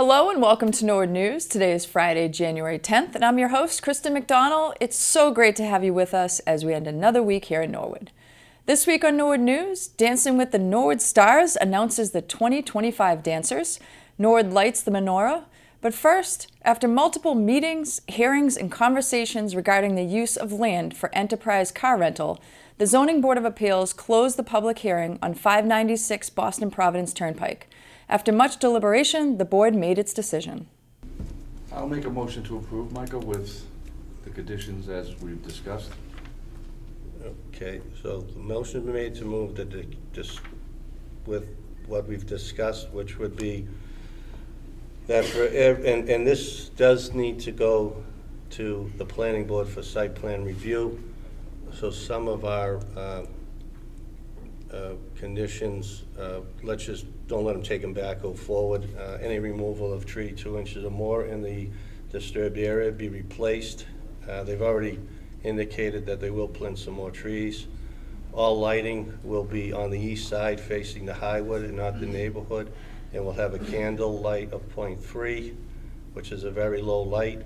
Hello and welcome to Norwood News. Today is Friday, January 10th, and I'm your host, Kristen McDonald. It's so great to have you with us as we end another week here in Norwood. This week on Norwood News, Dancing with the Norwood Stars announces the 2025 dancers. Norwood lights the menorah. But first, after multiple meetings, hearings, and conversations regarding the use of land for enterprise car rental, the Zoning Board of Appeals closed the public hearing on 596 Boston Providence Turnpike. After much deliberation, the board made its decision. I'll make a motion to approve, Michael, with the conditions as we've discussed. Okay, so the motion been made to move just with what we've discussed, which would be that for, and this does need to go to the planning board for site plan review. So some of our conditions, let's just don't let them take them back, go forward. Any removal of tree 2 inches or more in the disturbed area be replaced. They've already indicated that they will plant some more trees. All lighting will be on the east side facing the Highwood and not the neighborhood, and we'll have a candle light of 0.3, which is a very low light.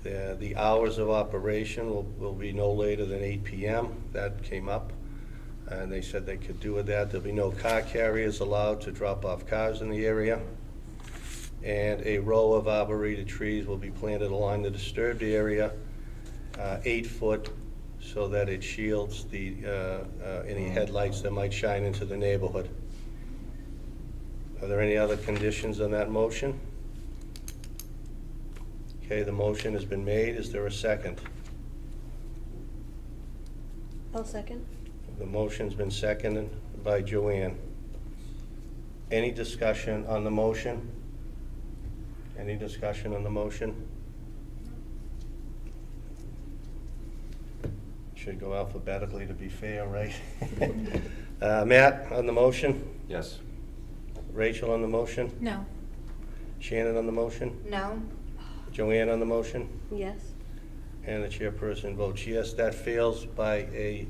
The hours of operation will be no later than 8 p.m. That came up, and they said they could do with that. There'll be no car carriers allowed to drop off cars in the area. And a row of arboreted trees will be planted along the disturbed area, 8 foot, so that it shields the any headlights that might shine into the neighborhood. Are there any other conditions on that motion? Okay, the motion has been made. Is there a second? I'll second. The motion's been seconded by Joanne. Any discussion on the motion? Any discussion on the motion? Should go alphabetically to be fair, right? Matt, on the motion? Yes. Rachel on the motion? No. Shannon on the motion? No. Joanne on the motion? Yes. And the chairperson votes yes. That fails by a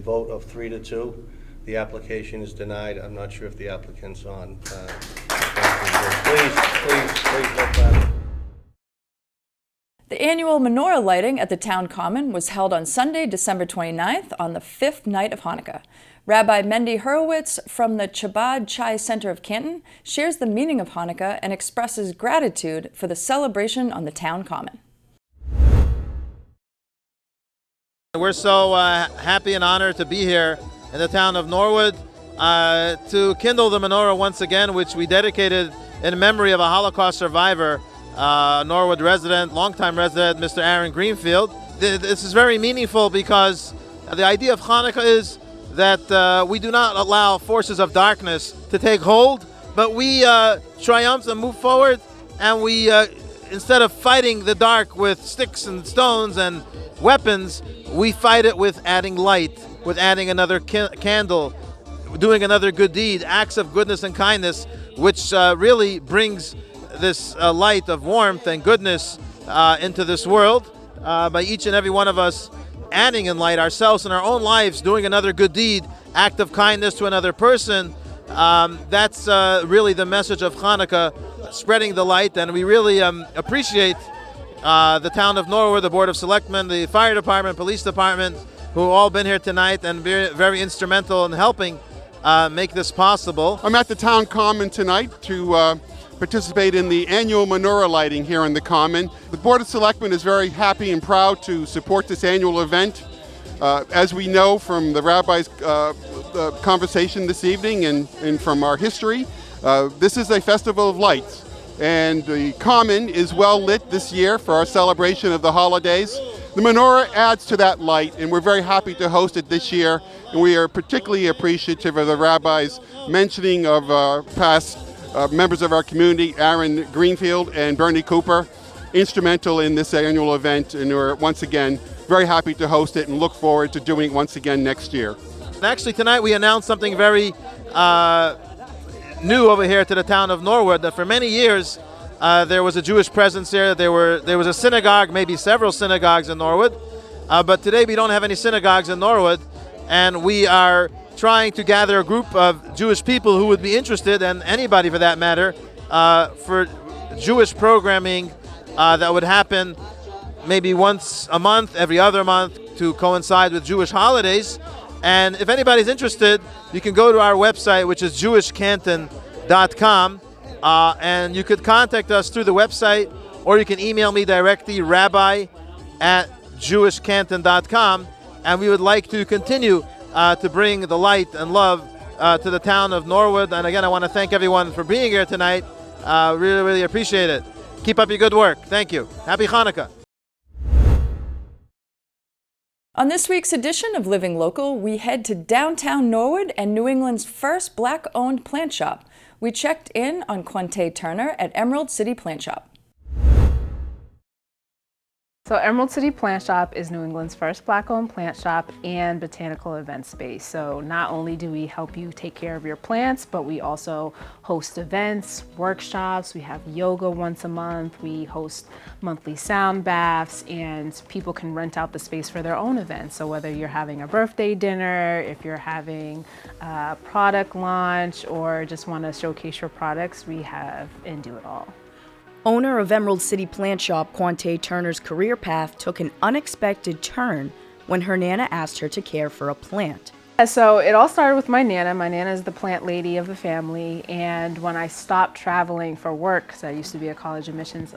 vote of 3-2. The application is denied. I'm not sure if the applicant's on. Please vote that. The annual Menorah Lighting at the Town Common was held on Sunday, December 29th, on the 5th night of Hanukkah. Rabbi Mendy Hurwitz from the Chabad Chai Center of Canton shares the meaning of Hanukkah and expresses gratitude for the celebration on the Town Common. We're so happy and honored to be here in the town of Norwood to kindle the menorah once again, which we dedicated in memory of a Holocaust survivor, Norwood resident, longtime resident, Mr. Aaron Greenfield. This is very meaningful because the idea of Hanukkah is that we do not allow forces of darkness to take hold, but we triumph and move forward, and we, instead of fighting the dark with sticks and stones and weapons, we fight it with adding light, with adding another candle, doing another good deed, acts of goodness and kindness, which really brings this light of warmth and goodness into this world by each and every one of us adding in light ourselves in our own lives, doing another good deed, act of kindness to another person. That's really the message of Hanukkah, spreading the light, and we really appreciate the town of Norwood, the Board of Selectmen, the Fire Department, Police Department, who have all been here tonight and very, very instrumental in helping make this possible. I'm at the Town Common tonight to participate in the annual Menorah Lighting here in the Common. The Board of Selectmen is very happy and proud to support this annual event. As we know from the Rabbi's conversation this evening and from our history, this is a festival of lights. And the Common is well lit this year for our celebration of the holidays. The menorah adds to that light, and we're very happy to host it this year. And we are particularly appreciative of the Rabbi's mentioning of past members of our community, Aaron Greenfield and Bernie Cooper, instrumental in this annual event, and we're once again very happy to host it and look forward to doing it once again next year. And actually tonight we announced something very new over here to the town of Norwood, that for many years there was a Jewish presence here. There was a synagogue, maybe several synagogues in Norwood, but today we don't have any synagogues in Norwood, and we are trying to gather a group of Jewish people who would be interested, and anybody for that matter, for Jewish programming that would happen maybe once a month, every other month, to coincide with Jewish holidays. And if anybody's interested, you can go to our website, which is jewishcanton.com, and you could contact us through the website, or you can email me directly, rabbi@jewishcanton.com, and we would like to continue to bring the light and love to the town of Norwood. And again, I want to thank everyone for being here tonight. Really, really appreciate it. Keep up your good work. Thank you. Happy Hanukkah. On this week's edition of Living Local, we head to downtown Norwood and New England's first Black-owned plant shop. We checked in on Quante Turner at Emerald City Plant Shop. So Emerald City Plant Shop is New England's first Black-owned plant shop and botanical event space. So not only do we help you take care of your plants, but we also host events, workshops. We have yoga once a month. We host monthly sound baths, and people can rent out the space for their own events. So whether you're having a birthday dinner, if you're having a product launch, or just want to showcase your products, we have and do it all. Owner of Emerald City Plant Shop, Quante Turner's career path took an unexpected turn when her Nana asked her to care for a plant. So it all started with my Nana. My Nana is the plant lady of the family, and when I stopped traveling for work, because I used to be a college admissions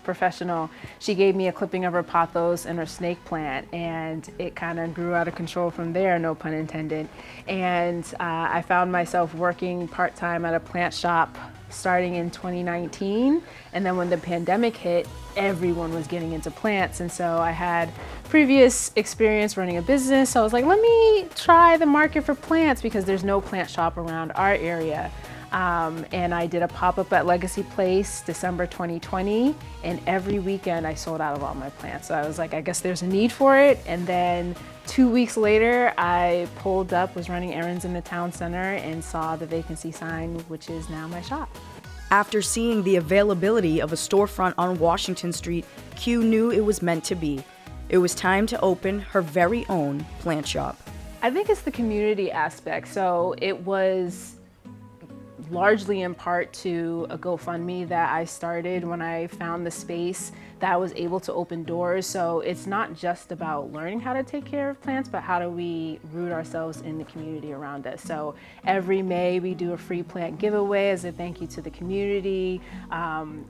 professional, she gave me a clipping of her pothos and her snake plant, and it kind of grew out of control from there, no pun intended. And I found myself working part-time at a plant shop starting in 2019, and then when the pandemic hit, everyone was getting into plants, and so I had previous experience running a business, so I was like, let me try the market for plants because there's no plant shop around our area. And I did a pop-up at Legacy Place December 2020, and every weekend I sold out of all my plants. So I was like, I guess there's a need for it. And then 2 weeks later, I pulled up, was running errands in the town center, and saw the vacancy sign, which is now my shop. After seeing the availability of a storefront on Washington Street, Q knew it was meant to be. It was time to open her very own plant shop. I think it's the community aspect. So it was largely in part to a GoFundMe that I started when I found the space that I was able to open doors. So it's not just about learning how to take care of plants, but how do we root ourselves in the community around us. So every May we do a free plant giveaway as a thank you to the community.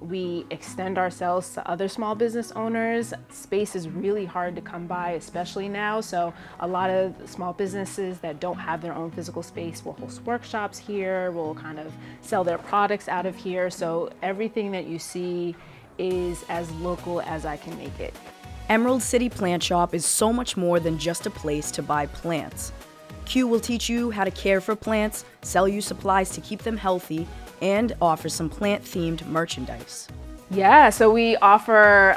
We extend ourselves to other small business owners. Space is really hard to come by, especially now. So a lot of small businesses that don't have their own physical space will host workshops here, will kind of sell their products out of here. So everything that you see is as local as I can make it. Emerald City Plant Shop is so much more than just a place to buy plants. Q will teach you how to care for plants, sell you supplies to keep them healthy, and offer some plant-themed merchandise. Yeah, so we offer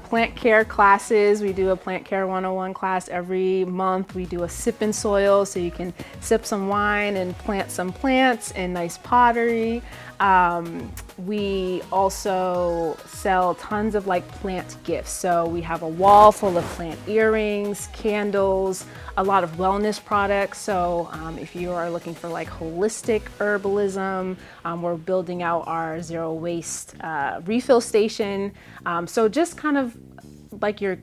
plant care classes. We do a Plant Care 101 class every month. We do a sip in soil, so you can sip some wine and plant some plants in nice pottery. We also sell tons of plant gifts. So we have a wall full of plant earrings, candles, a lot of wellness products. So if you are looking for holistic herbalism, we're building out our zero waste refill station. So just kind of like your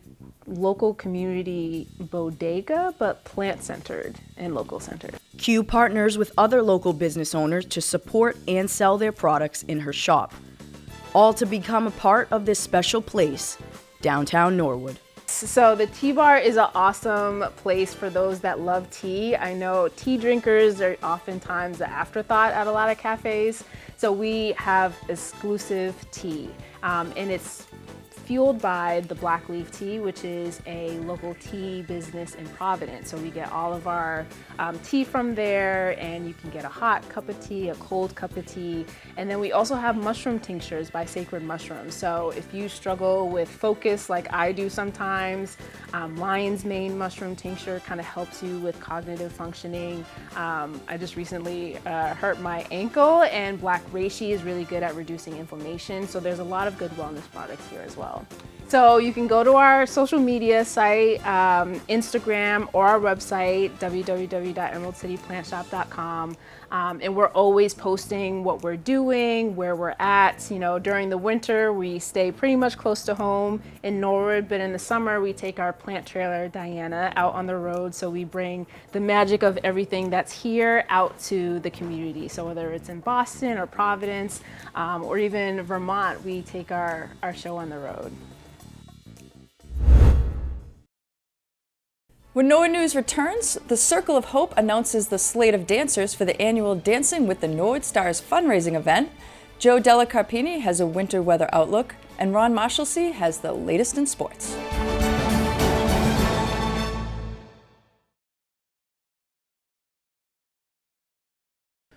local community bodega, but plant-centered and local-centered. Q partners with other local business owners to support and sell their products in her shop, all to become a part of this special place, downtown Norwood. So the tea bar is an awesome place for those that love tea. I know tea drinkers are oftentimes the afterthought at a lot of cafes. So we have exclusive tea, and it's fueled by the Black Leaf Tea, which is a local tea business in Providence. So we get all of our tea from there, and you can get a hot cup of tea, a cold cup of tea. And then we also have mushroom tinctures by Sacred Mushrooms. So if you struggle with focus like I do sometimes, lion's mane mushroom tincture kind of helps you with cognitive functioning. I just recently hurt my ankle, and black reishi is really good at reducing inflammation. So there's a lot of good wellness products here as well. So you can go to our social media site, Instagram, or our website, www.emeraldcityplantshop.com. And we're always posting what we're doing, where we're at. You know, during the winter, we stay pretty much close to home in Norwood, but in the summer, we take our plant trailer, Diana, out on the road. So we bring the magic of everything that's here out to the community. So whether it's in Boston or Providence, or even Vermont, we take our show on the road. When Norwood News returns, the Circle of Hope announces the slate of dancers for the annual Dancing with the Norwood Stars fundraising event. Joe Dellicarpini has a winter weather outlook, and Ron Marshalsea has the latest in sports.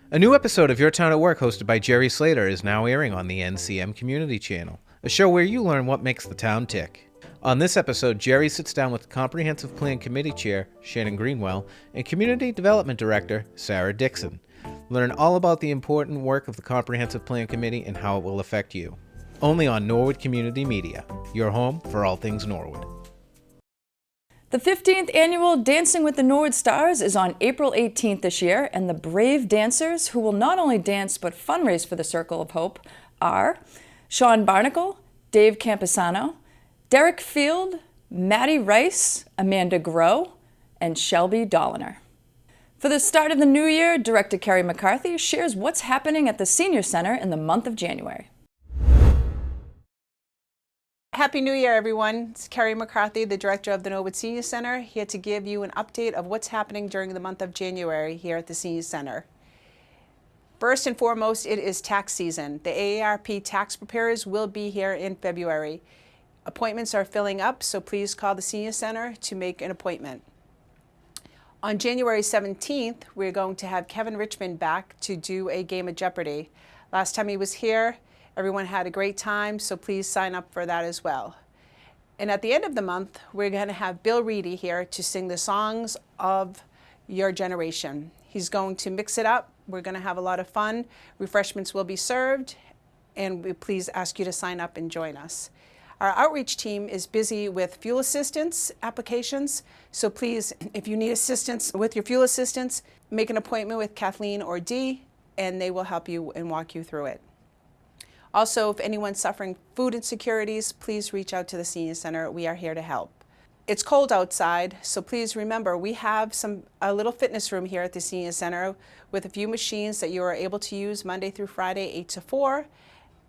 A new episode of Your Town at Work, hosted by Jerry Slater, is now airing on the NCM Community Channel, a show where you learn what makes the town tick. On this episode, Jerry sits down with Comprehensive Plan Committee Chair Shannon Greenwell and Community Development Director Sarah Dixon. Learn all about the important work of the Comprehensive Plan Committee and how it will affect you. Only on Norwood Community Media, your home for all things Norwood. The 15th annual Dancing with the Norwood Stars is on April 18th this year, and the brave dancers who will not only dance but fundraise for the Circle of Hope are Sean Barnacle, Dave Campisano, Derek Field, Maddie Rice, Amanda Groh, and Shelby Dolliner. For the start of the new year, Director Kerry McCarthy shares what's happening at the Senior Center in the month of January. Happy New Year, everyone. It's Kerry McCarthy, the director of the Norwood Senior Center, here to give you an update of what's happening during the month of January here at the Senior Center. First and foremost, it is tax season. The AARP tax preparers will be here in February. Appointments are filling up, so please call the Senior Center to make an appointment. On January 17th, we're going to have Kevin Richmond back to do a game of Jeopardy! Last time he was here, everyone had a great time, so please sign up for that as well. And at the end of the month, we're going to have Bill Reedy here to sing the songs of your generation. He's going to mix it up. We're going to have a lot of fun. Refreshments will be served, and we please ask you to sign up and join us. Our outreach team is busy with fuel assistance applications, so please, if you need assistance with your fuel assistance, make an appointment with Kathleen or Dee, and they will help you and walk you through it. Also, if anyone's suffering food insecurities, please reach out to the Senior Center. We are here to help. It's cold outside, so please remember we have a little fitness room here at the Senior Center with a few machines that you are able to use Monday through Friday, 8 to 4.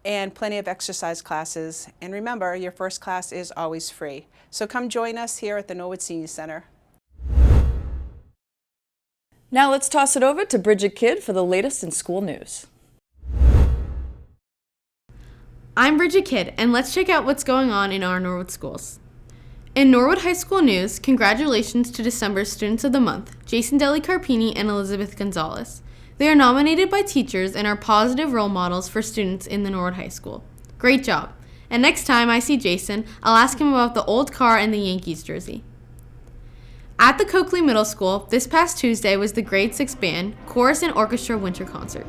And plenty of exercise classes. And remember, your first class is always free. So come join us here at the Norwood Senior Center. Now let's toss it over to Bridget Kidd for the latest in school news. I'm Bridget Kidd, and let's check out what's going on in our Norwood schools. In Norwood High School news, congratulations to December's Students of the Month, Jason Dellicarpini and Elizabeth Gonzalez. They are nominated by teachers and are positive role models for students in the Norwood High School. Great job. And next time I see Jason, I'll ask him about the old car and the Yankees jersey. At the Coakley Middle School, this past Tuesday was the Grade 6 Band, Chorus and Orchestra Winter Concert.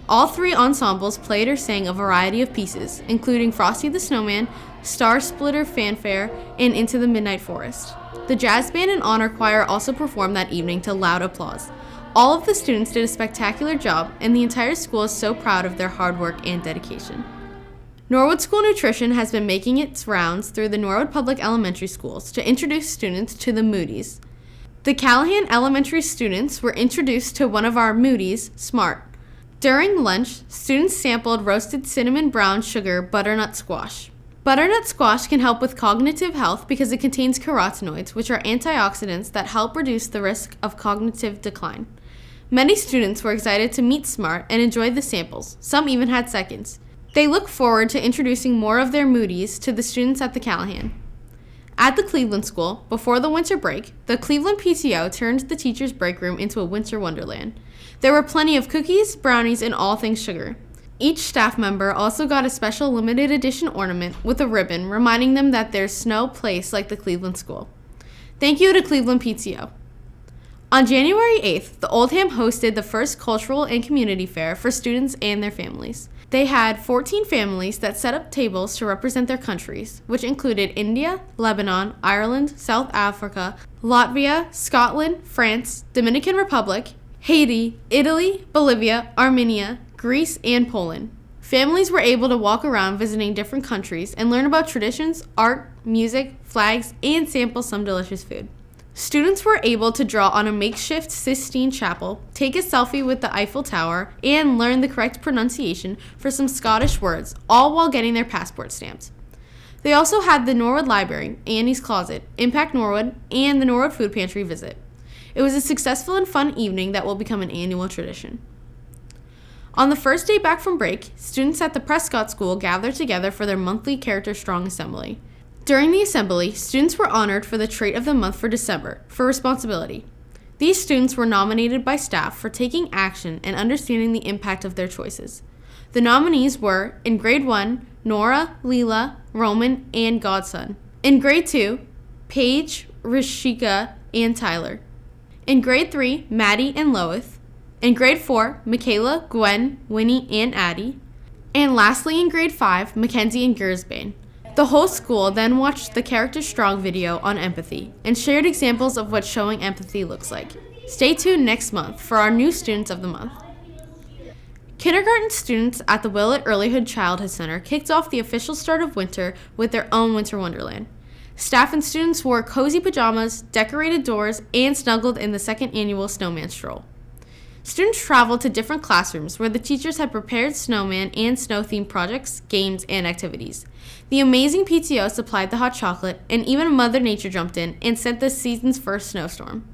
All three ensembles played or sang a variety of pieces, including Frosty the Snowman, Star Splitter Fanfare, and Into the Midnight Forest. The Jazz Band and Honor Choir also performed that evening to loud applause. All of the students did a spectacular job, and the entire school is so proud of their hard work and dedication. Norwood School Nutrition has been making its rounds through the Norwood Public Elementary Schools to introduce students to the Moodies. The Callahan Elementary students were introduced to one of our Moodies, Smart. During lunch, students sampled roasted cinnamon brown sugar butternut squash. Butternut squash can help with cognitive health because it contains carotenoids, which are antioxidants that help reduce the risk of cognitive decline. Many students were excited to meet Smart and enjoyed the samples. Some even had seconds. They look forward to introducing more of their Moodies to the students at the Callahan. At the Cleveland School, before the winter break, the Cleveland PTO turned the teacher's break room into a winter wonderland. There were plenty of cookies, brownies, and all things sugar. Each staff member also got a special limited edition ornament with a ribbon reminding them that there's no place like the Cleveland School. Thank you to Cleveland PTO. On January 8th, the Oldham hosted the first cultural and community fair for students and their families. They had 14 families that set up tables to represent their countries, which included India, Lebanon, Ireland, South Africa, Latvia, Scotland, France, Dominican Republic, Haiti, Italy, Bolivia, Armenia, Greece, and Poland. Families were able to walk around visiting different countries and learn about traditions, art, music, flags, and sample some delicious food. Students were able to draw on a makeshift Sistine Chapel, take a selfie with the Eiffel Tower, and learn the correct pronunciation for some Scottish words, all while getting their passport stamped. They also had the Norwood Library, Annie's Closet, Impact Norwood, and the Norwood Food Pantry visit. It was a successful and fun evening that will become an annual tradition. On the first day back from break, students at the Prescott School gathered together for their monthly Character Strong Assembly. During the assembly, students were honored for the Trait of the Month for December, for responsibility. These students were nominated by staff for taking action and understanding the impact of their choices. The nominees were, in grade 1, Nora, Leela, Roman, and Godson. In grade 2, Paige, Rishika, and Tyler. In grade 3, Maddie and Lois. In grade 4, Michaela, Gwen, Winnie, and Addie. And lastly, in grade 5, Mackenzie and Gersbane. The whole school then watched the Character Strong video on empathy and shared examples of what showing empathy looks like. Stay tuned next month for our new Students of the Month. Kindergarten students at the Willett Earlyhood Childhood Center kicked off the official start of winter with their own winter wonderland. Staff and students wore cozy pajamas, decorated doors, and snuggled in the second annual snowman stroll. Students traveled to different classrooms where the teachers had prepared snowman and snow-themed projects, games, and activities. The amazing PTO supplied the hot chocolate, and even Mother Nature jumped in and sent the season's first snowstorm.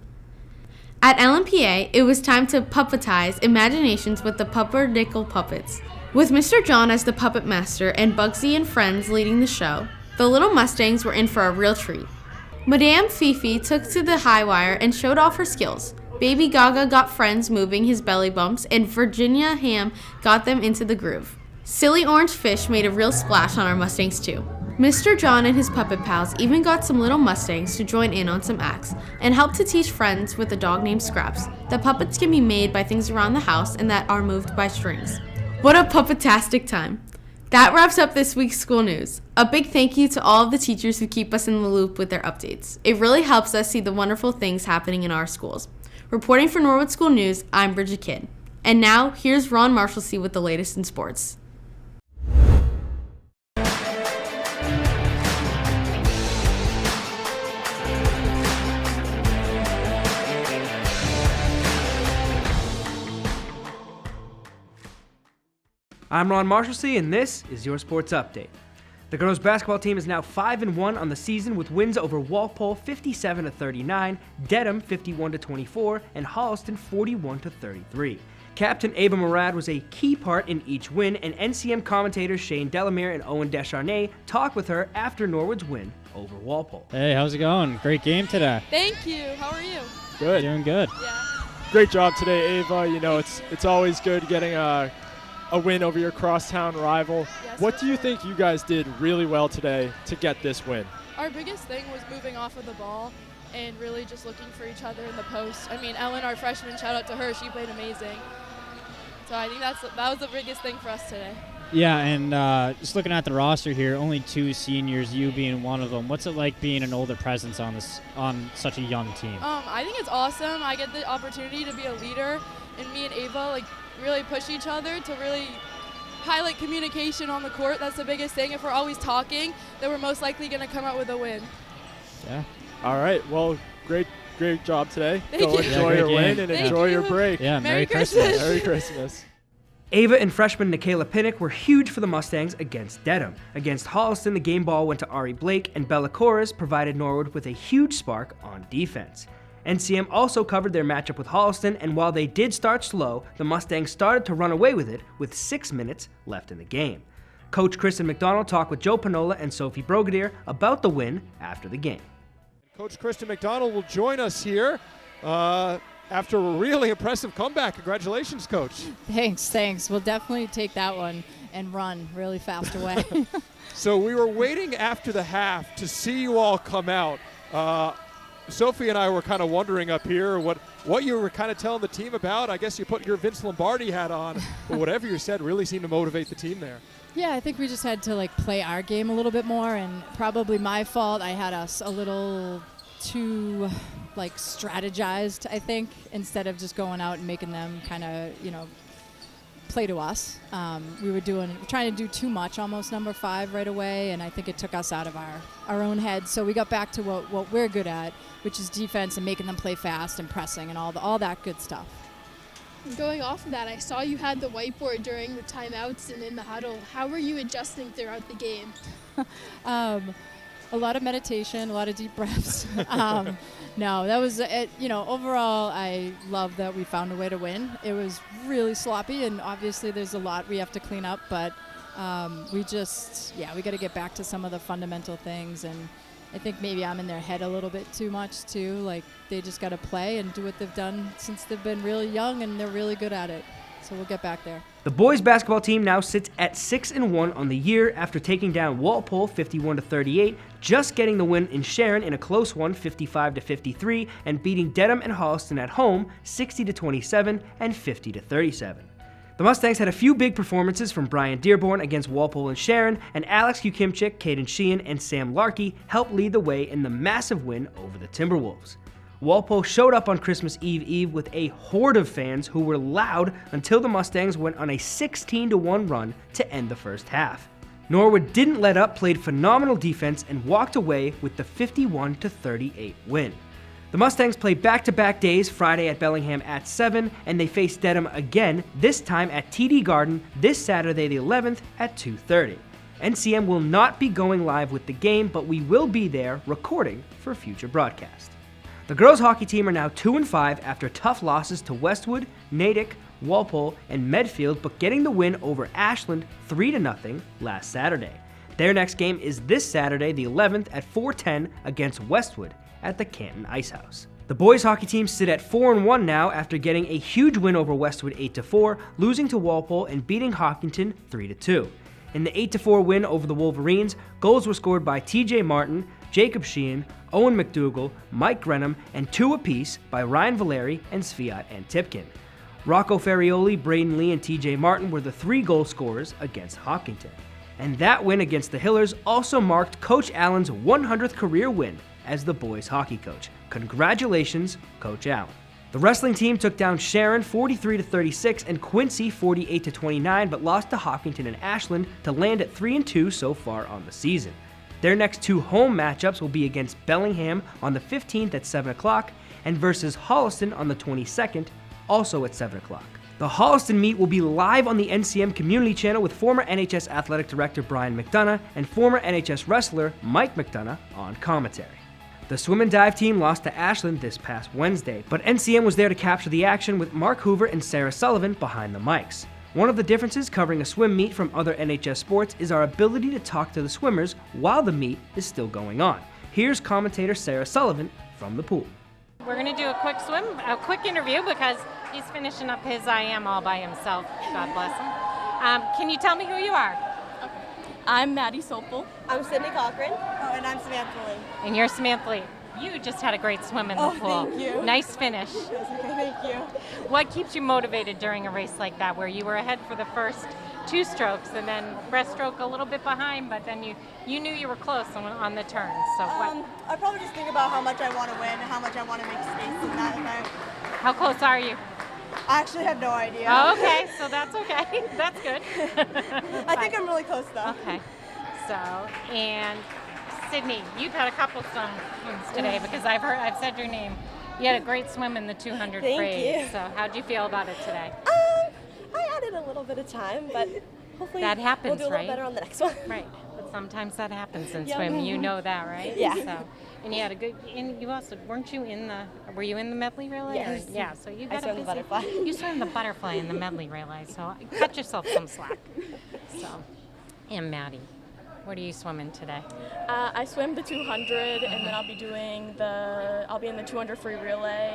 At LMPA, it was time to puppetize imaginations with the Puppernickel puppets. With Mr. John as the puppet master and Bugsy and friends leading the show, the little Mustangs were in for a real treat. Madame Fifi took to the high wire and showed off her skills. Baby Gaga got friends moving his belly bumps, and Virginia Ham got them into the groove. Silly Orange Fish made a real splash on our Mustangs too. Mr. John and his puppet pals even got some little Mustangs to join in on some acts and help to teach friends with a dog named Scraps that puppets can be made by things around the house and that are moved by strings. What a puppetastic time! That wraps up this week's school news. A big thank you to all of the teachers who keep us in the loop with their updates. It really helps us see the wonderful things happening in our schools. Reporting for Norwood School News, I'm Bridget Kidd. And now, here's Ron Marshalsea with the latest in sports. I'm Ron Marshalsea, and this is your sports update. The girls' basketball team is now 5-1 on the season with wins over Walpole 57-39, Dedham 51-24, and Holliston 41-33. Captain Ava Murad was a key part in each win, and NCM commentators Shane Delamere and Owen Descharnay talked with her after Norwood's win over Walpole. Hey, how's it going? Great game today. Thank you. How are you? Good. Doing good. Yeah. Great job today, Ava. You know, it's always good getting a win over your crosstown rival. Yes, what do you think you guys did really well today to get this win? Our biggest thing was moving off of the ball and really just looking for each other in the post. I mean, Ellen, our freshman, shout out to her. She played amazing. So I think that was the biggest thing for us today. Yeah, and just looking at the roster here, only 2 seniors, you being one of them. What's it like being an older presence on such a young team? I think it's awesome. I get the opportunity to be a leader, and me and Ava really push each other to really highlight communication on the court. That's the biggest thing. If we're always talking, then we're most likely going to come out with a win. Yeah. All right. Well, great job today. Thank Go you. enjoy your win and enjoy your break. Yeah, Merry Christmas. Merry Christmas. Ava and freshman Nikayla Pinnock were huge for the Mustangs against Dedham. Against Holliston, the game ball went to Ari Blake, and Bella Corres provided Norwood with a huge spark on defense. NCM also covered their matchup with Holliston, and while they did start slow, the Mustangs started to run away with it with 6 minutes left in the game. Coach Kristen McDonald talked with Joe Panola and Sophie Brogadier about the win after the game. Coach Kristen McDonald will join us here after a really impressive comeback. Congratulations, Coach. Thanks. We'll definitely take that one and run really fast away. So we were waiting after the half to see you all come out. Sophie and I were kind of wondering up here what you were kind of telling the team about. I guess you put your Vince Lombardi hat on, but whatever you said really seemed to motivate the team there. Yeah, I think we just had to like play our game a little bit more, and probably my fault. I had us a little too like strategized, I think, instead of just going out and making them kind of, play to us. We were trying to do too much, almost number 5 right away, and I think it took us out of our own heads. So we got back to what we're good at, which is defense and making them play fast and pressing and all that good stuff. Going off of that, I saw you had the whiteboard during the timeouts and in the huddle. How were you adjusting throughout the game? A lot of meditation, a lot of deep breaths. No, that was it. Overall, I love that we found a way to win. It was really sloppy, and obviously there's a lot we have to clean up, but we got to get back to some of the fundamental things, and I think maybe I'm in their head a little bit too much too. Like, they just got to play and do what they've done since they've been really young, and they're really good at it. So we'll get back there. The boys basketball team now sits at 6-1 on the year after taking down Walpole 51-38, just getting the win in Sharon in a close one 55-53, and beating Dedham and Holliston at home 60-27 and 50-37. The Mustangs had a few big performances from Brian Dearborn against Walpole and Sharon, and Alex Ukimchik, Caden Sheehan, and Sam Larkey helped lead the way in the massive win over the Timberwolves. Walpole showed up on Christmas Eve with a horde of fans who were loud until the Mustangs went on a 16-1 run to end the first half. Norwood didn't let up, played phenomenal defense, and walked away with the 51-38 win. The Mustangs play back-to-back days, Friday at Bellingham at 7, and they face Dedham again, this time at TD Garden, this Saturday the 11th at 2:30. NCM will not be going live with the game, but we will be there recording for future broadcast. The girls hockey team are now 2-5 after tough losses to Westwood, Natick, Walpole, and Medfield, but getting the win over Ashland 3-0 last Saturday. Their next game is this Saturday, the 11th at 4:10 against Westwood at the Canton Ice House. The boys hockey team sit at 4-1 now after getting a huge win over Westwood 8-4, losing to Walpole and beating Hopkinton 3-2. In the 8-4 win over the Wolverines, goals were scored by TJ Martin, Jacob Sheehan, Owen McDougall, Mike Grenham, and 2 apiece by Ryan Valeri and Sviat Antipkin. Rocco Ferrioli, Braden Lee, and TJ Martin were the 3 goal scorers against Hopkinton. And that win against the Hillers also marked Coach Allen's 100th career win as the boys hockey coach. Congratulations, Coach Allen. The wrestling team took down Sharon 43-36 and Quincy 48-29, but lost to Hopkinton and Ashland to land at 3-2 so far on the season. Their next 2 home matchups will be against Bellingham on the 15th at 7 o'clock and versus Holliston on the 22nd, also at 7 o'clock. The Holliston meet will be live on the NCM community channel with former NHS Athletic Director Brian McDonough and former NHS wrestler Mike McDonough on commentary. The swim and dive team lost to Ashland this past Wednesday, but NCM was there to capture the action with Mark Hoover and Sarah Sullivan behind the mics. One of the differences covering a swim meet from other NHS sports is our ability to talk to the swimmers while the meet is still going on. Here's commentator Sarah Sullivan from the pool. We're going to do a quick interview because he's finishing up his IM all by himself. God bless him. Can you tell me who you are? I'm Maddie Sopel. I'm Sydney Cochran. Oh, and I'm Samantha Lee. And you're Samantha Lee. You just had a great swim in the pool. Thank you. Nice finish. Okay, thank you. What keeps you motivated during a race like that, where you were ahead for the first 2 strokes and then breaststroke a little bit behind, but then you knew you were close on the turn? So what? I probably just think about how much I want to win and how much I want to make space in that event. How close are you? I actually have no idea. Oh, okay, so that's okay. That's good. I think I'm really close though. Okay. So, and Sydney, you've had a couple swims today because I've said your name. You had a great swim in the 200 Thank free. you. So how'd you feel about it today? I added a little bit of time, but hopefully that happens, we'll do a little right? better on the next one. Right. But sometimes that happens in Yeah. swim. You know that, right? Yeah. So, and you had a good. And you also were you in the medley relay? Yes. Or, yeah. So you got I swam the butterfly. You swam the butterfly in the medley relay. So cut yourself some slack. So, and Maddie, what are you swimming today? I swim the 200 and then I'll be in the 200 free relay,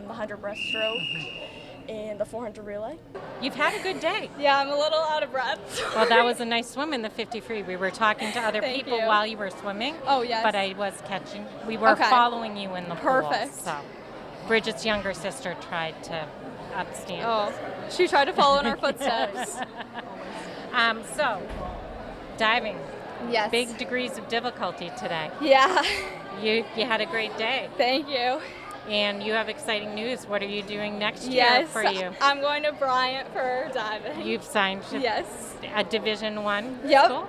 the 100 breaststroke, in the 400 relay. You've had a good day. Yeah, I'm a little out of breath. Well, that was a nice swim in the 50 free. We were talking to other Thank people you. while you were swimming. Oh, yes. But I was catching. We were following you in the Perfect. pool. So Bridget's younger sister tried to upstand. Oh, she tried to follow in our footsteps. So, diving. Yes. Big degrees of difficulty today. Yeah. You had a great day. Thank you. And you have exciting news. What are you doing next year Yes, for you? I'm going to Bryant for diving. You've signed a Division I school?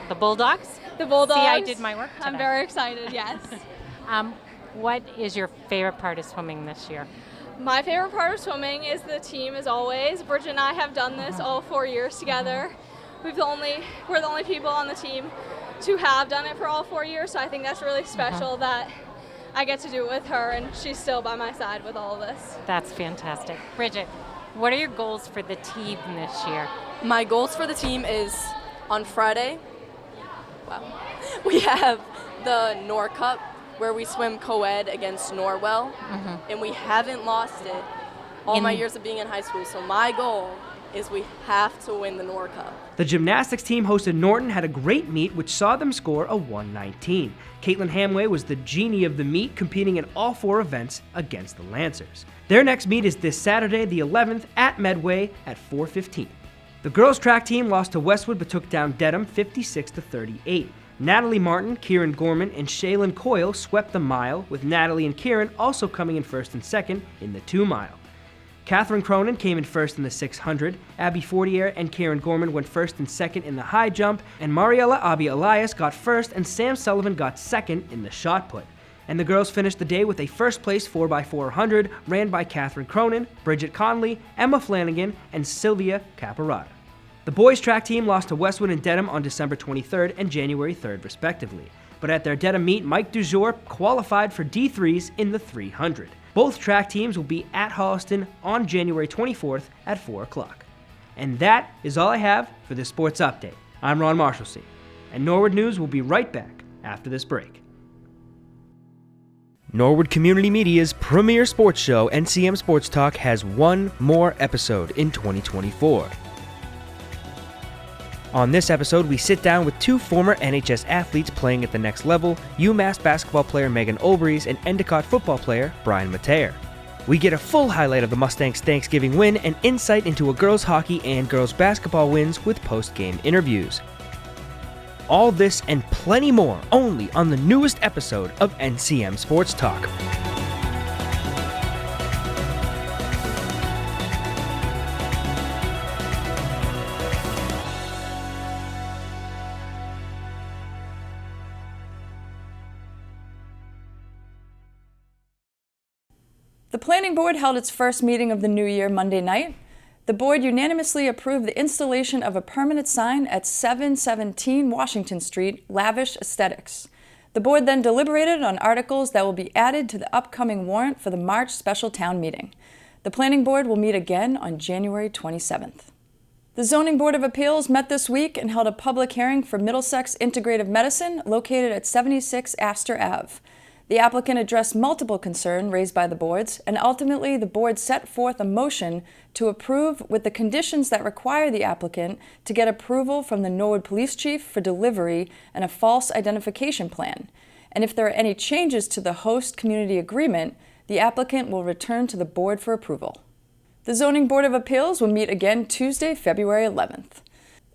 The Bulldogs? The Bulldogs. See, I did my work today. I'm very excited, yes. What is your favorite part of swimming this year? My favorite part of swimming is the team, as always. Bridget and I have done this all 4 years together. We're the only people on the team to have done it for all 4 years, so I think that's really special that I get to do it with her, and she's still by my side with all of this. That's fantastic. Bridget, what are your goals for the team this year? My goals for the team is on Friday, we have the Nor Cup where we swim co-ed against Norwell, and we haven't lost it all my years of being in high school. So my goal is we have to win the Nor Cup. The gymnastics team hosted Norton had a great meet which saw them score a 119. Caitlin Hamway was the genie of the meet, competing in all 4 events against the Lancers. Their next meet is this Saturday, the 11th, at Medway at 4:15. The girls' track team lost to Westwood but took down Dedham 56-38. Natalie Martin, Kieran Gorman, and Shaylin Coyle swept the mile, with Natalie and Kieran also coming in first and second in the 2-mile. Catherine Cronin came in first in the 600, Abby Fortier and Karen Gorman went first and second in the high jump, and Mariella Abi Elias got first and Sam Sullivan got second in the shot put. And the girls finished the day with a first place 4x400 ran by Catherine Cronin, Bridget Conley, Emma Flanagan, and Sylvia Caparata. The boys' track team lost to Westwood and Dedham on December 23rd and January 3rd respectively. But at their Dedham meet, Mike Dujour qualified for D3s in the 300. Both track teams will be at Holliston on January 24th at 4 o'clock. And that is all I have for this sports update. I'm Ron Marshalsea, and Norwood News will be right back after this break. Norwood Community Media's premier sports show, NCM Sports Talk, has one more episode in 2024. On this episode, we sit down with 2 former NHS athletes playing at the next level, UMass basketball player Megan Olbrys and Endicott football player Brian Mateer. We get a full highlight of the Mustangs' Thanksgiving win and insight into a girls' hockey and girls' basketball wins with post-game interviews. All this and plenty more only on the newest episode of NCM Sports Talk. The Planning Board held its first meeting of the new year Monday night. The board unanimously approved the installation of a permanent sign at 717 Washington Street, Lavish Aesthetics. The board then deliberated on articles that will be added to the upcoming warrant for the March special town meeting. The Planning Board will meet again on January 27th. The Zoning Board of Appeals met this week and held a public hearing for Middlesex Integrative Medicine located at 76 Astor Ave. The applicant addressed multiple concerns raised by the boards, and ultimately the board set forth a motion to approve with the conditions that require the applicant to get approval from the Norwood Police Chief for delivery and a false identification plan. And if there are any changes to the host community agreement, the applicant will return to the board for approval. The Zoning Board of Appeals will meet again Tuesday, February 11th.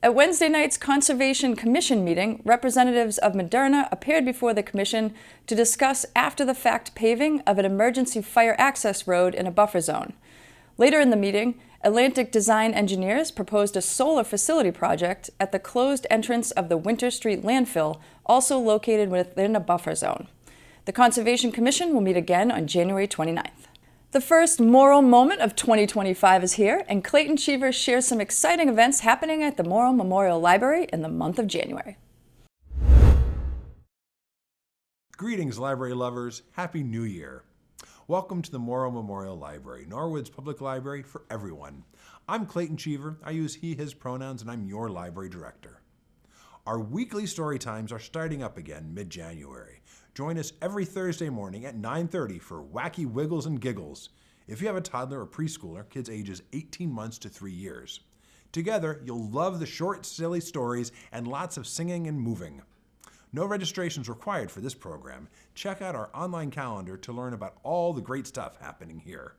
At Wednesday night's Conservation Commission meeting, representatives of Menorah appeared before the commission to discuss after-the-fact paving of an emergency fire access road in a buffer zone. Later in the meeting, Atlantic Design Engineers proposed a solar facility project at the closed entrance of the Winter Street landfill, also located within a buffer zone. The Conservation Commission will meet again on January 29th. The first Morrill Moment of 2025 is here, and Clayton Cheever shares some exciting events happening at the Morrill Memorial Library in the month of January. Greetings, library lovers. Happy New Year. Welcome to the Morrill Memorial Library, Norwood's public library for everyone. I'm Clayton Cheever. I use he, his pronouns, and I'm your library director. Our weekly story times are starting up again mid-January. Join us every Thursday morning at 9:30 for wacky wiggles and giggles. if you have a toddler or preschooler, kids ages 18 months to 3 years. Together, you'll love the short, silly stories and lots of singing and moving. No registrations required for this program. Check out our online calendar to learn about all the great stuff happening here.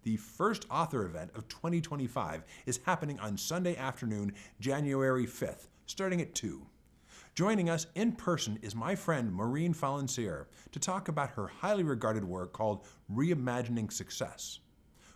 The first author event of 2025 is happening on Sunday afternoon, January 5th, starting at 2. Joining us in person is my friend Maureen Fallencier to talk about her highly regarded work called Reimagining Success.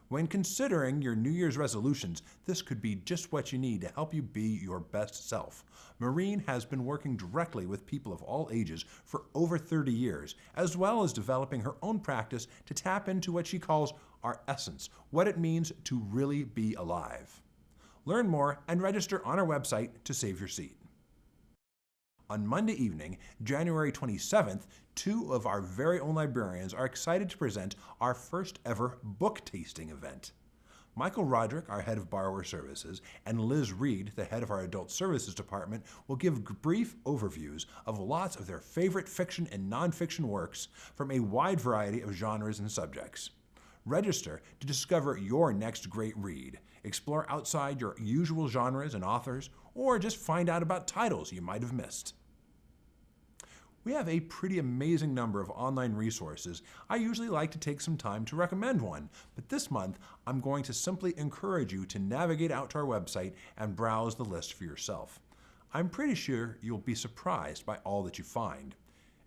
When considering your New Year's resolutions, this could be just what you need to help you be your best self. Maureen has been working directly with people of all ages for over 30 years, as well as developing her own practice to tap into what she calls our essence, what it means to really be alive. Learn more and register on our website to save your seat. On Monday evening, January 27th, 2 of our very own librarians are excited to present our first ever book tasting event. Michael Roderick, our head of borrower services, and Liz Reed, the head of our adult services department, will give brief overviews of lots of their favorite fiction and nonfiction works from a wide variety of genres and subjects. Register to discover your next great read, explore outside your usual genres and authors, or just find out about titles you might have missed. We have a pretty amazing number of online resources. I usually like to take some time to recommend one, but this month I'm going to simply encourage you to navigate out to our website and browse the list for yourself. I'm pretty sure you'll be surprised by all that you find.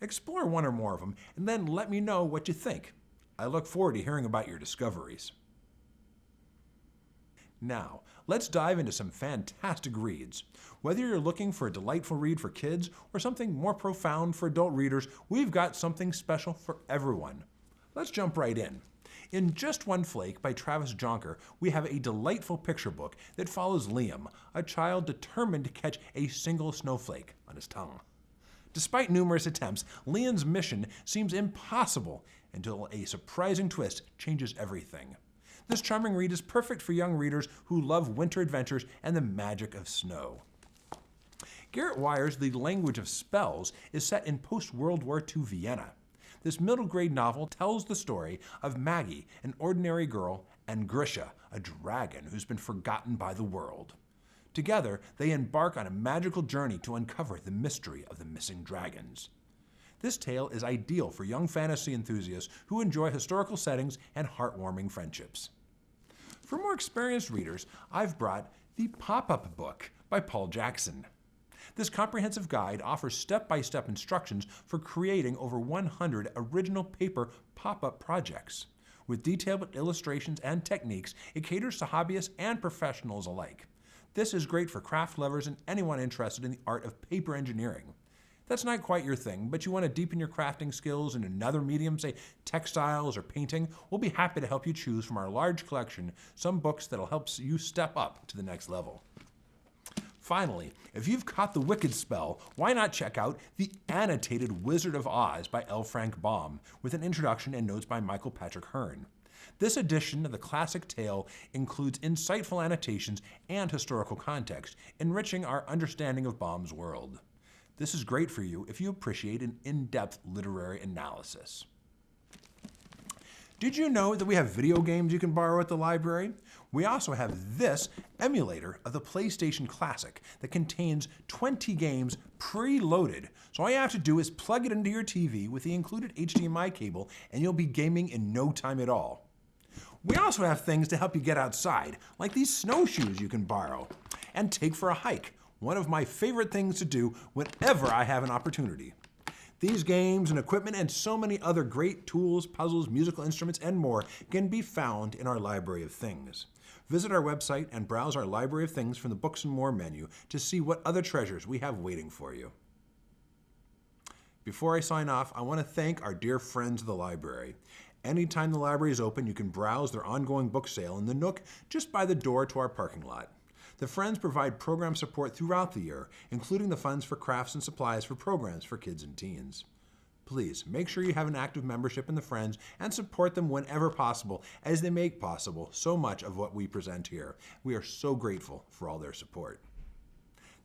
Explore one or more of them and then let me know what you think. I look forward to hearing about your discoveries. Now, let's dive into some fantastic reads. Whether you're looking for a delightful read for kids or something more profound for adult readers, we've got something special for everyone. Let's jump right in. In Just One Flake by Travis Jonker, we have a delightful picture book that follows Liam, a child determined to catch a single snowflake on his tongue. Despite numerous attempts, Liam's mission seems impossible until a surprising twist changes everything. This charming read is perfect for young readers who love winter adventures and the magic of snow. Garrett Wyer's The Language of Spells is set in post-World War II Vienna. This middle-grade novel tells the story of Maggie, an ordinary girl, and Grisha, a dragon who's been forgotten by the world. Together, they embark on a magical journey to uncover the mystery of the missing dragons. This tale is ideal for young fantasy enthusiasts who enjoy historical settings and heartwarming friendships. For more experienced readers, I've brought The Pop-Up Book by Paul Jackson. This comprehensive guide offers step-by-step instructions for creating over 100 original paper pop-up projects. With detailed illustrations and techniques, it caters to hobbyists and professionals alike. This is great for craft lovers and anyone interested in the art of paper engineering. That's not quite your thing, but you want to deepen your crafting skills in another medium, say textiles or painting, we'll be happy to help you choose from our large collection some books that'll help you step up to the next level. Finally, if you've caught the wicked spell, why not check out The Annotated Wizard of Oz by L. Frank Baum, with an introduction and notes by Michael Patrick Hearn. This edition of the classic tale includes insightful annotations and historical context, enriching our understanding of Baum's world. This is great for you if you appreciate an in-depth literary analysis. Did you know that we have video games you can borrow at the library? We also have this emulator of the PlayStation Classic that contains 20 games pre-loaded. So all you have to do is plug it into your TV with the included HDMI cable and you'll be gaming in no time at all. We also have things to help you get outside, like these snowshoes you can borrow and take for a hike. One of my favorite things to do whenever I have an opportunity. These games and equipment and so many other great tools, puzzles, musical instruments, and more can be found in our Library of Things. Visit our website and browse our Library of Things from the Books and More menu to see what other treasures we have waiting for you. Before I sign off, I want to thank our dear friends of the library. Anytime the library is open, you can browse their ongoing book sale in the nook just by the door to our parking lot. The Friends provide program support throughout the year, including the funds for crafts and supplies for programs for kids and teens. Please make sure you have an active membership in the Friends and support them whenever possible, as they make possible so much of what we present here. We are so grateful for all their support.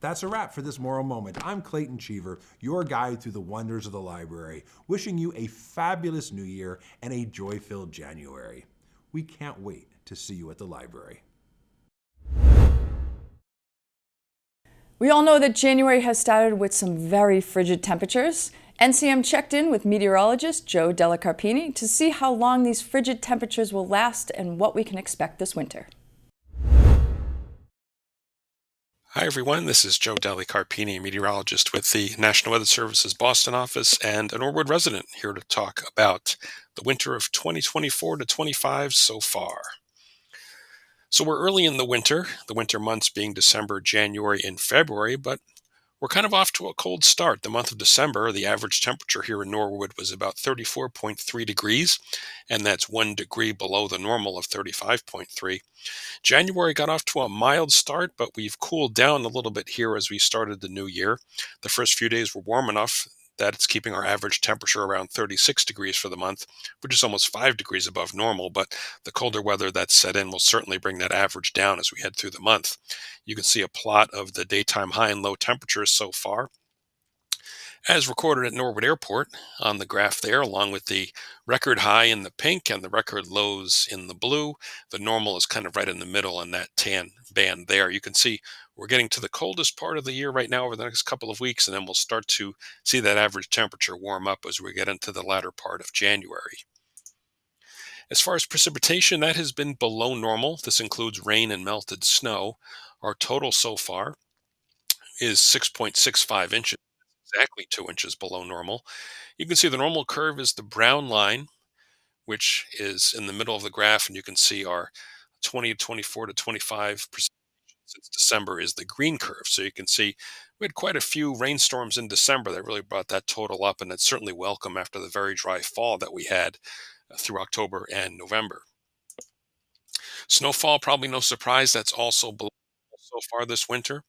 That's a wrap for this Moral Moment. I'm Clayton Cheever, your guide through the wonders of the library, wishing you a fabulous new year and a joy-filled January. We can't wait to see you at the library. We all know that January has started with some very frigid temperatures. NCM checked in with meteorologist Joe Dellicarpini to see how long these frigid temperatures will last and what we can expect this winter. Hi everyone, this is Joe Dellicarpini, meteorologist with the National Weather Service's Boston office and a Norwood resident, here to talk about the winter of 2024 to 25 so far. So we're early in the winter months being December, January, and February, but we're kind of off to a cold start. The month of December, the average temperature here in Norwood was about 34.3 degrees, and that's 1 degree below the normal of 35.3. January got off to a mild start, but we've cooled down a little bit here as we started the new year. The first few days were warm enough that it's keeping our average temperature around 36 degrees for the month, which is almost 5 degrees above normal, but the colder weather that's set in will certainly bring that average down as we head through the month. You can see a plot of the daytime high and low temperatures so far, as recorded at Norwood Airport on the graph there, along with the record high in the pink and the record lows in the blue. The normal is kind of right in the middle in that tan band there. You can see we're getting to the coldest part of the year right now over the next couple of weeks, and then we'll start to see that average temperature warm up as we get into the latter part of January. As far as precipitation, that has been below normal. This includes rain and melted snow. Our total so far is 6.65 inches. Exactly 2 inches below normal. You can see the normal curve is the brown line, which is in the middle of the graph, and you can see our 20, 24 to 25 since December is the green curve. So you can see we had quite a few rainstorms in December that really brought that total up, and it's certainly welcome after the very dry fall that we had through October and November. Snowfall, probably no surprise, that's also below so far this winter.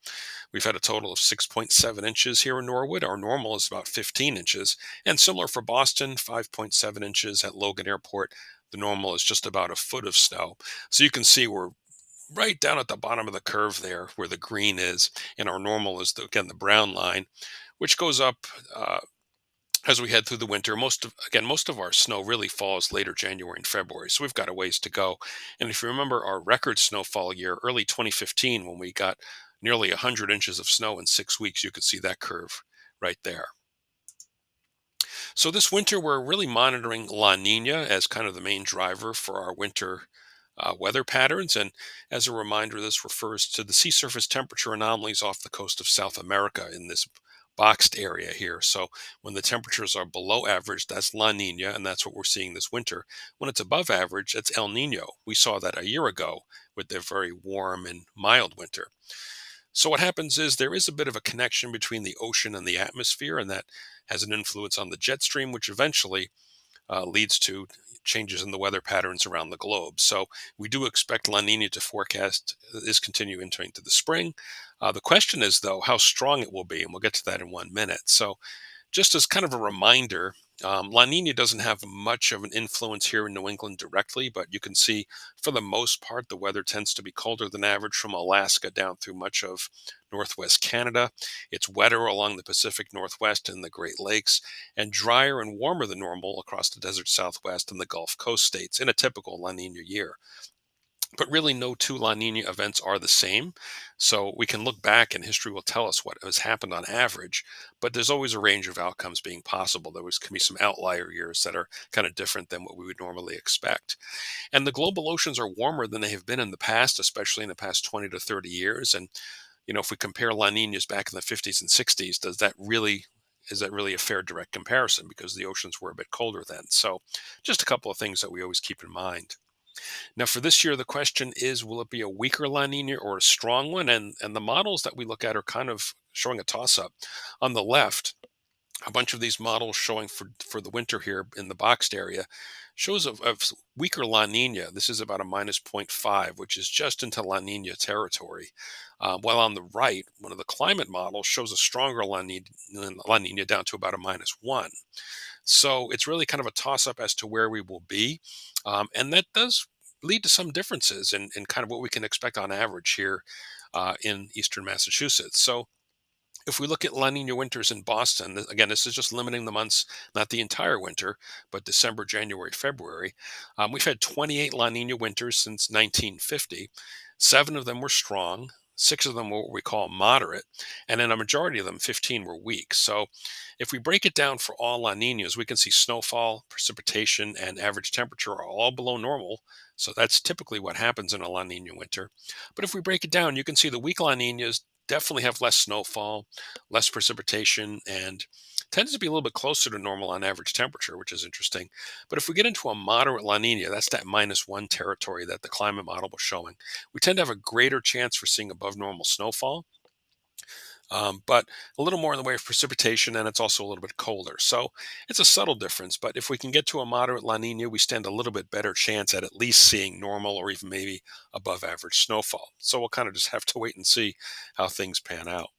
We've had a total of 6.7 inches here in Norwood. Our normal is about 15 inches. And similar for Boston, 5.7 inches at Logan Airport. The normal is just about a foot of snow. So you can see we're right down at the bottom of the curve there where the green is. And our normal is, again, the brown line, which goes up as we head through the winter. Most of our snow really falls later January and February, so we've got a ways to go. And if you remember our record snowfall year, early 2015, when we got nearly 100 inches of snow in 6 weeks, you could see that curve right there. So this winter, we're really monitoring La Nina as kind of the main driver for our winter weather patterns. And as a reminder, this refers to the sea surface temperature anomalies off the coast of South America in this boxed area here. So when the temperatures are below average, that's La Nina, and that's what we're seeing this winter. When it's above average, that's El Nino. We saw that a year ago with the very warm and mild winter. So what happens is there is a bit of a connection between the ocean and the atmosphere, and that has an influence on the jet stream, which eventually leads to changes in the weather patterns around the globe. So we do expect La Nina to forecast this continue into the spring. The question is, though, how strong it will be, and we'll get to that in 1 minute. So just as kind of a reminder, La Nina doesn't have much of an influence here in New England directly, but you can see for the most part, the weather tends to be colder than average from Alaska down through much of northwest Canada. It's wetter along the Pacific Northwest and the Great Lakes, and drier and warmer than normal across the desert Southwest and the Gulf Coast states in a typical La Nina year. But really, no two La Nina events are the same. So we can look back and history will tell us what has happened on average, but there's always a range of outcomes being possible. Can be some outlier years that are kind of different than what we would normally expect. And the global oceans are warmer than they have been in the past, especially in the past 20 to 30 years. And, if we compare La Ninas back in the 50s and 60s, is that really a fair direct comparison? Because the oceans were a bit colder then. So just a couple of things that we always keep in mind. Now, for this year, the question is, will it be a weaker La Nina or a strong one? And the models that we look at are kind of showing a toss-up. On the left, a bunch of these models showing for the winter here in the boxed area shows a weaker La Nina. This is about a minus 0.5, which is just into La Nina territory. While on the right, one of the climate models shows a stronger La Nina down to about a minus 1. So it's really kind of a toss-up as to where we will be. And that does lead to some differences in kind of what we can expect on average here in eastern Massachusetts. So If we look at La Nina winters in Boston, again, this is just limiting the months, not the entire winter, but December, January, February. We've had 28 La Nina winters since 1950. 7 of them were strong, 6 of them were what we call moderate, and then a majority of them, 15, were weak. So if we break it down for all La Ninas, we can see snowfall, precipitation, and average temperature are all below normal. So that's typically what happens in a La Nina winter. But if we break it down, you can see the weak La Ninas definitely have less snowfall, less precipitation, and tends to be a little bit closer to normal on average temperature, which is interesting. But if we get into a moderate La Nina, that's that -1 territory that the climate model was showing, we tend to have a greater chance for seeing above normal snowfall, but a little more in the way of precipitation, and it's also a little bit colder. So it's a subtle difference, but if we can get to a moderate La Nina, we stand a little bit better chance at least seeing normal or even maybe above average snowfall. So we'll kind of just have to wait and see how things pan out.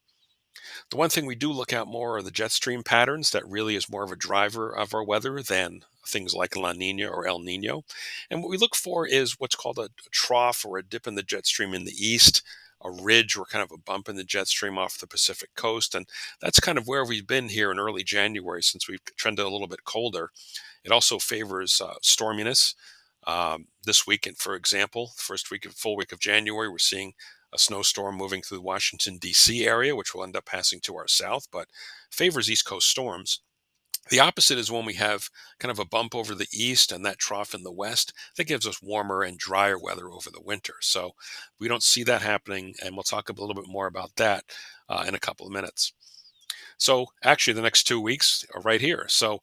The one thing we do look at more are the jet stream patterns. That really is more of a driver of our weather than things like La Nina or El Nino. And what we look for is what's called a trough or a dip in the jet stream in the east, a ridge or kind of a bump in the jet stream off the Pacific coast. And that's kind of where we've been here in early January since we've trended a little bit colder. It also favors storminess. This weekend, for example, first week of full week of January, we're seeing a snowstorm moving through the Washington, D.C. area, which will end up passing to our south, but favors East Coast storms. The opposite is when we have kind of a bump over the east and that trough in the west. That gives us warmer and drier weather over the winter. So we don't see that happening, and we'll talk a little bit more about that in a couple of minutes. So actually, the next 2 weeks are right here. So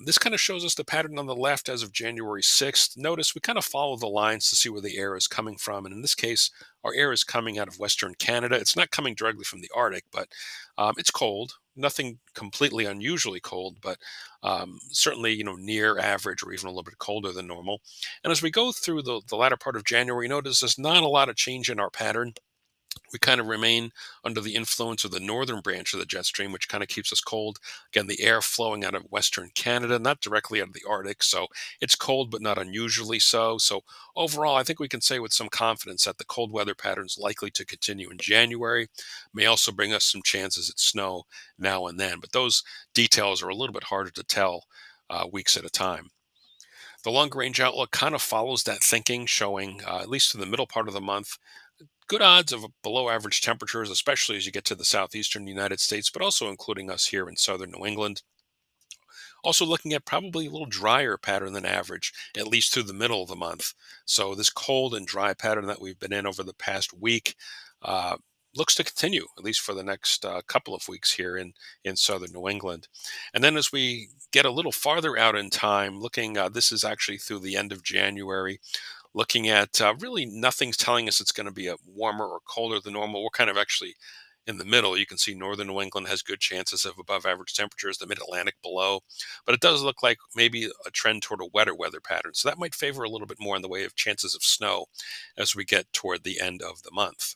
this kind of shows us the pattern on the left as of January 6th. Notice we kind of follow the lines to see where the air is coming from. And in this case, our air is coming out of Western Canada. It's not coming directly from the Arctic, but it's cold. Nothing completely unusually cold, but certainly, near average or even a little bit colder than normal. And as we go through the latter part of January, notice there's not a lot of change in our pattern. We kind of remain under the influence of the northern branch of the jet stream, which kind of keeps us cold. Again, the air flowing out of Western Canada, not directly out of the Arctic. So it's cold, but not unusually so. So overall, I think we can say with some confidence that the cold weather pattern is likely to continue in January. May also bring us some chances at snow now and then. But those details are a little bit harder to tell weeks at a time. The longer range outlook kind of follows that thinking, showing at least in the middle part of the month, good odds of below average temperatures, especially as you get to the southeastern United States, but also including us here in southern New England. Also looking at probably a little drier pattern than average, at least through the middle of the month. So this cold and dry pattern that we've been in over the past week looks to continue, at least for the next couple of weeks here in southern New England. And then as we get a little farther out in time, looking, this is actually through the end of January, looking at really nothing's telling us it's going to be a warmer or colder than normal. We're kind of actually in the middle. You can see northern New England has good chances of above average temperatures, the mid-Atlantic below. But it does look like maybe a trend toward a wetter weather pattern. So that might favor a little bit more in the way of chances of snow as we get toward the end of the month.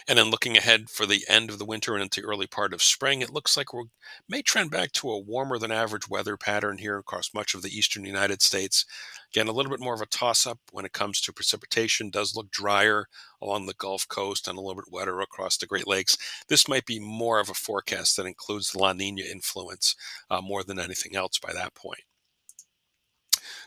And then looking ahead for the end of the winter and into early part of spring, it looks like we may trend back to a warmer than average weather pattern here across much of the eastern United States. Again, a little bit more of a toss-up when it comes to precipitation. Does look drier along the Gulf Coast and a little bit wetter across the Great Lakes. This might be more of a forecast that includes the La Nina influence more than anything else by that point.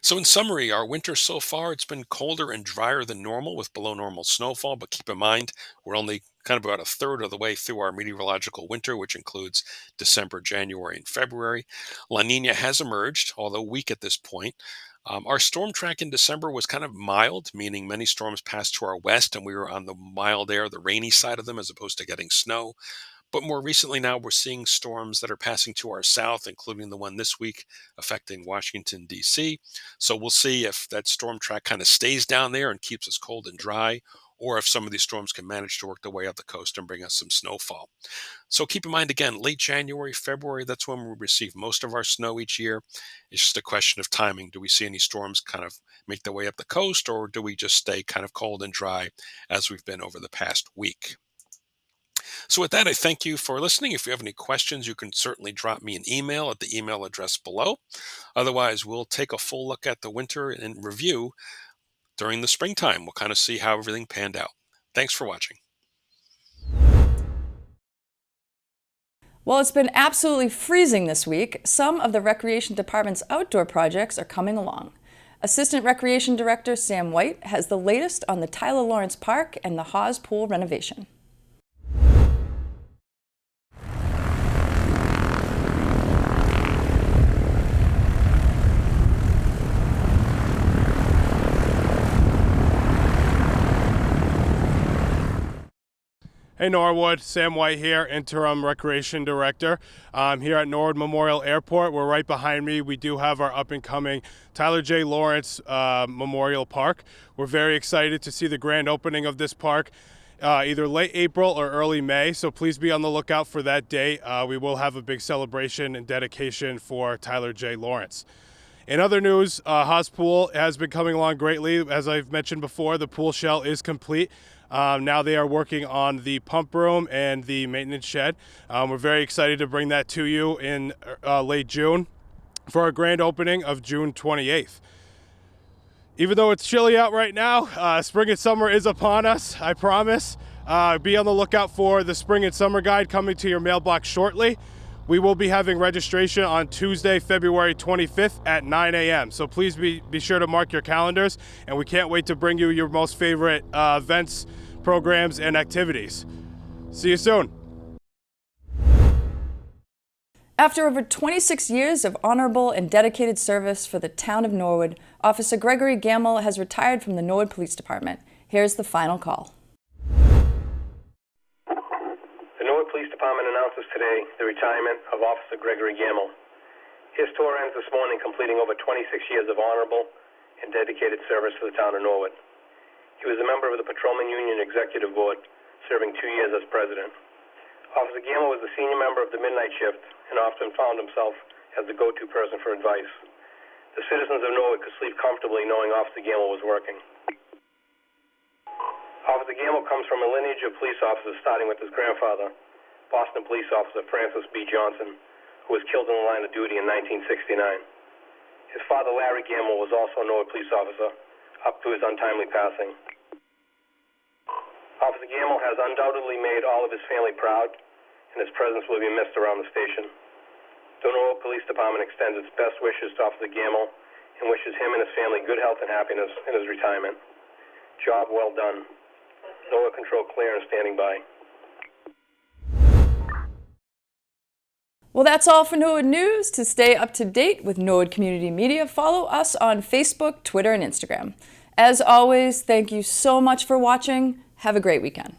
So in summary, our winter so far, it's been colder and drier than normal with below normal snowfall, but keep in mind, we're only kind of about a third of the way through our meteorological winter, which includes December, January, and February. La Nina has emerged, although weak at this point. Our storm track in December was kind of mild, meaning many storms passed to our west and we were on the mild air, the rainy side of them, as opposed to getting snow. But more recently now, we're seeing storms that are passing to our south, including the one this week affecting Washington, D.C. So we'll see if that storm track kind of stays down there and keeps us cold and dry, or if some of these storms can manage to work their way up the coast and bring us some snowfall. So keep in mind, again, late January, February, that's when we receive most of our snow each year. It's just a question of timing. Do we see any storms kind of make their way up the coast, or do we just stay kind of cold and dry as we've been over the past week? So with that, I thank you for listening. If you have any questions, you can certainly drop me an email at the email address below. Otherwise, we'll take a full look at the winter and review during the springtime. We'll kind of see how everything panned out. Thanks for watching. Well, it's been absolutely freezing this week. Some of the Recreation Department's outdoor projects are coming along. Assistant Recreation Director Sam White has the latest on the Tyler Lawrence Park and the Haas Pool renovation. Hey Norwood, Sam White here, Interim Recreation Director. I'm here at Norwood Memorial Airport. We're right behind me. We do have our up-and-coming Tyler J. Lawrence Memorial Park. We're very excited to see the grand opening of this park either late April or early May, so please be on the lookout for that date. We will have a big celebration and dedication for Tyler J. Lawrence. In other news, Haas Pool has been coming along greatly. As I've mentioned before, the pool shell is complete. Now they are working on the pump room and the maintenance shed. We're very excited to bring that to you in late June for our grand opening of June 28th. Even though it's chilly out right now, spring and summer is upon us, I promise. Be on the lookout for the spring and summer guide coming to your mailbox shortly. We will be having registration on Tuesday, February 25th at 9 a.m. So please be sure to mark your calendars, and we can't wait to bring you your most favorite events, programs, and activities. See you soon. After over 26 years of honorable and dedicated service for the town of Norwood, Officer Gregory Gamel has retired from the Norwood Police Department. Here's the final call. The Norwood Police Department announces today the retirement of Officer Gregory Gamel. His tour ends this morning, completing over 26 years of honorable and dedicated service to the town of Norwood. He was a member of the Patrolman Union Executive Board, serving 2 years as president. Officer Gamel was the senior member of the midnight shift and often found himself as the go-to person for advice. The citizens of Norwood could sleep comfortably knowing Officer Gamel was working. Officer Gamel comes from a lineage of police officers, starting with his grandfather, Boston police officer Francis B. Johnson, who was killed in the line of duty in 1969. His father, Larry Gamel, was also a Norwood police officer, up to his untimely passing. Officer Gamel has undoubtedly made all of his family proud, and his presence will be missed around the station. The Norwood Police Department extends its best wishes to Officer Gamel and wishes him and his family good health and happiness in his retirement. Job well done. Norwood Control clear and standing by. Well, that's all for Norwood News. To stay up to date with Norwood Community Media, follow us on Facebook, Twitter, and Instagram. As always, thank you so much for watching. Have a great weekend.